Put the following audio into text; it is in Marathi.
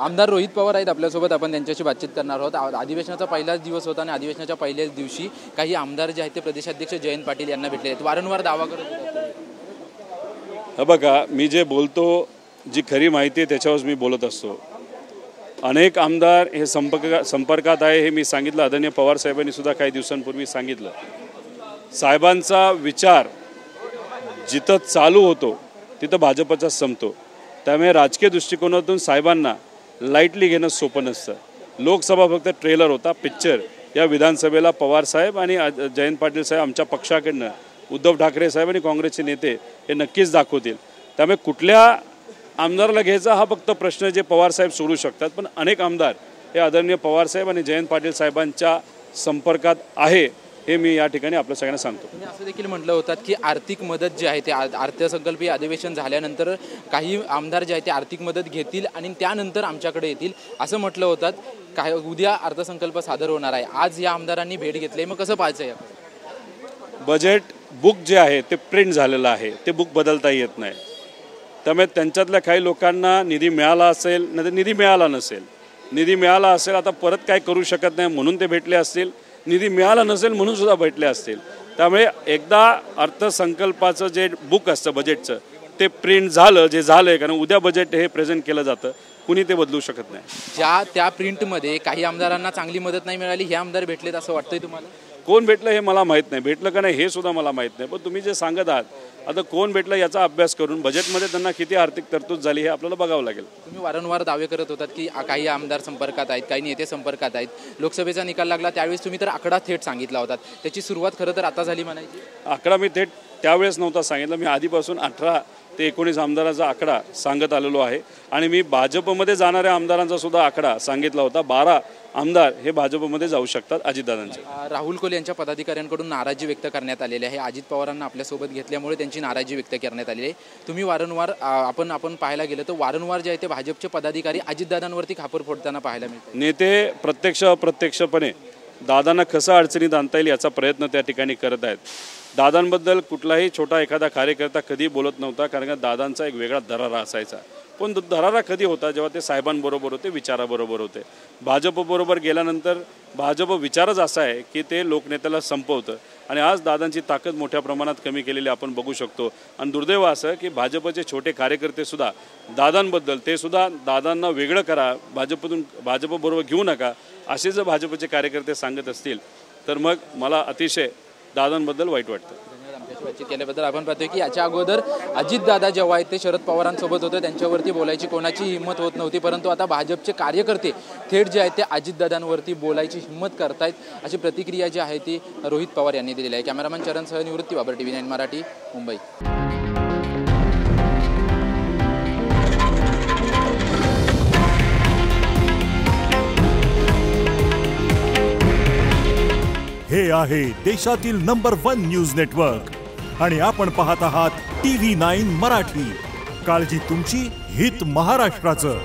आमदार रोहित पवार आहेत आपल्यासोबत, आपण त्यांच्याशी बातचीत करणार आहोत। अधिवेशनाचा पहिलाच दिवस होता आणि अधिवेशनाच्या पहिल्याच दिवशी काही आमदार जे आहेत ते प्रदेशाध्यक्ष जयंत पाटील यांना भेटले आहेत, वारंवार दावा करत होते। बघा, मी जे बोलतो, जी खरी माहिती आहे त्याच्यावर मी बोलत असतो। अनेक आमदार हे संपर्कात आहे, हे मी सांगितलं। आदरणीय पवार साहेबांनी सुद्धा काही दिवसांपूर्वी सांगितलं। साहेबांचा विचार जिथं चालू होतो तिथं भाजपचा संपतो, त्यामुळे राजकीय दृष्टिकोनातून साहेबांना लाईटली घेणं सोपं नसतं। लोकसभा फक्त ट्रेलर होता, पिक्चर। या विधानसभेला पवार साहेब आणि जयंत पाटील साहेब आमच्या पक्षाकडनं, उद्धव ठाकरे साहेब आणि काँग्रेसचे नेते हे नक्कीच दाखवतील। त्यामुळे कुठल्या आमदाराला घ्यायचा हा फक्त प्रश्न जे पवार साहेब सोडू शकतात, पण अनेक आमदार हे आदरणीय पवार साहेब आणि जयंत पाटील साहेबांच्या संपर्कात आहे, हे मी या ठिकाणी आपल्या सगळ्यांना सांगतो। तुम्ही असं देखील म्हटलं होतात की आर्थिक मदत जी आहे ते अर्थसंकल्पीय अधिवेशन झाल्यानंतर काही आमदार जे आहे ते आर्थिक मदत घेतील आणि त्यानंतर आमच्याकडे येतील, असं म्हटलं होतं। काय उद्या अर्थसंकल्प सादर होणार आहे, आज या आमदारांनी भेट घेतली, मग कसं पाहायचं याकडे? बजेट बुक जे आहे ते प्रिंट झालेलं आहे, ते बुक बदलता येत नाही। त्यामुळे त्यांच्यातल्या काही लोकांना निधी मिळाला असेल, नाही तर निधी मिळाला नसेल। निधी मिळाला असेल, आता परत काय करू शकत नाही म्हणून ते भेटले असतील, निधी मिळाला नसेल म्हणून सुद्धा भेटले असतील। त्यामुळे एकदा अर्थसंकल्पाचं जे बुक असतं बजेटचं ते प्रिंट झालं, जे झालं, कारण उद्या बजेट हे प्रेझेंट केलं जातं, कुणी ते बदलू शकत नाही। त्या प्रिंटमध्ये काही आमदारांना चांगली मदत नाही मिळाली, हे आमदार भेटलेत असं वाटतंय तुम्हाला? कोण भेटलं हे मला माहीत नाही, भेटलं का नाही हे सुद्धा मला माहीत नाही। पण तुम्ही जे सांगत आहात, आता कोण भेटलं याचा अभ्यास करून बजेटमध्ये त्यांना किती आर्थिक तरतूद झाली हे आपल्याला बघावं लागेल। तुम्ही वारंवार दावे करत होतात की काही आमदार संपर्कात आहेत, काही नेते संपर्कात आहेत। लोकसभेचा निकाल लागला त्यावेळेस तुम्ही तर आकडा थेट सांगितला होता, त्याची सुरुवात खरं तर आता झाली म्हणायची। आकडा मी थेट त्यावेळेस नव्हता सांगितलं, मी आधीपासून 18 ते 19 आमदारांचा आकडा सांगत आलेलो आहे आणि मी भाजपमध्ये जाणाऱ्या आमदारांचा सुद्धा आकडा सांगितला होता। 12 आमदार हे भाजपमध्ये जाऊ शकतात अजितदादांचे। राहुल कोल यांच्या पदाधिकाऱ्यांकडून नाराजी व्यक्त करण्यात आलेली आहे, अजित पवारांना आपल्यासोबत घेतल्यामुळे त्यांची नाराजी व्यक्त करण्यात आलेली आहे। तुम्ही वारंवार आपण पाहायला गेलं तर वारंवार जे आहे ते भाजपचे पदाधिकारी अजितदादांवरती खापर फोडताना पाहायला मिळते। नेते प्रत्यक्ष अप्रत्यक्षपणे दादांना कसं अडचणीत आणता येईल याचा प्रयत्न त्या ठिकाणी करत आहेत। दादांबद्दल कुठलाही छोटा एखादा कार्यकर्ता कधी बोलत नव्हता, कारण का दादांचा एक वेगळा दरारा असायचा। पण दरारा कधी होता, जेव्हा ते साहेबांबरोबर होते, विचाराबरोबर होते। भाजपबरोबर गेल्यानंतर भाजप विचारच असा आहे की ते लोकनेत्याला संपवतं आणि आज दादांची ताकद मोठ्या प्रमाणात कमी केलेली आपण बघू शकतो। आणि दुर्दैव असं की भाजपचे छोटे कार्यकर्ते सुद्धा दादांबद्दल, ते सुद्धा दादांना वेगळं करा, भाजपबरोबर घेऊ नका, असे जर भाजपचे कार्यकर्ते सांगत असतील तर मग मला अतिशय दादांबद्दल वाईट वाटतं। आमच्याशी बातचीत केल्याबद्दल आपण पाहतोय की याच्या अगोदर अजितदादा जेव्हा आहेत ते शरद पवारांसोबत होते, त्यांच्यावरती बोलायची कोणाची हिंमत होत नव्हती, परंतु आता भाजपचे कार्यकर्ते थेट जे आहेत ते अजितदादांवरती बोलायची हिंमत करतायत, अशी प्रतिक्रिया जी आहे ती रोहित पवार यांनी दिलेली आहे। कॅमेरामॅन चरणसह निवृत्ती बाबर, TV9 मराठी, मुंबई। हे आहे देशातील नंबर 1 न्यूज नेटवर्क आणि आपण पाहत आहात TV9 मराठी। काळजी तुमची, हित महाराष्ट्राचं।